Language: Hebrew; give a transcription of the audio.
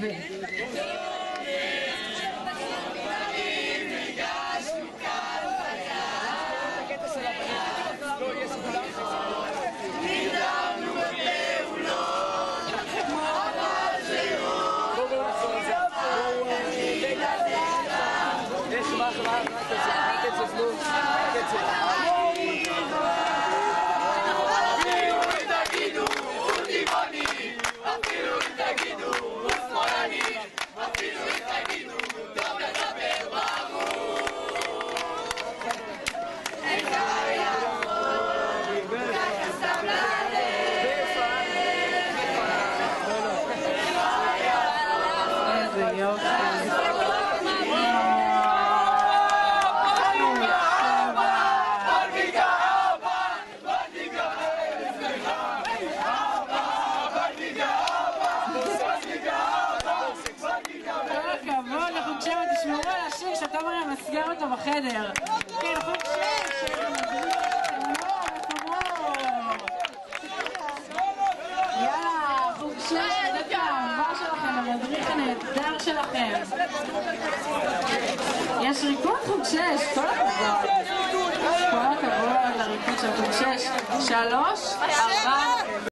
יפה. שאתה מראה מסגר אותו בחדר. כן, חוג 6 יאללה, חוג 6, זה האהבה שלכם, המדריך הנהדר שלכם. יש ריקוד חוג 6, כל הכבוד. כל הכבוד לריקוד של חוג 6. 3, 4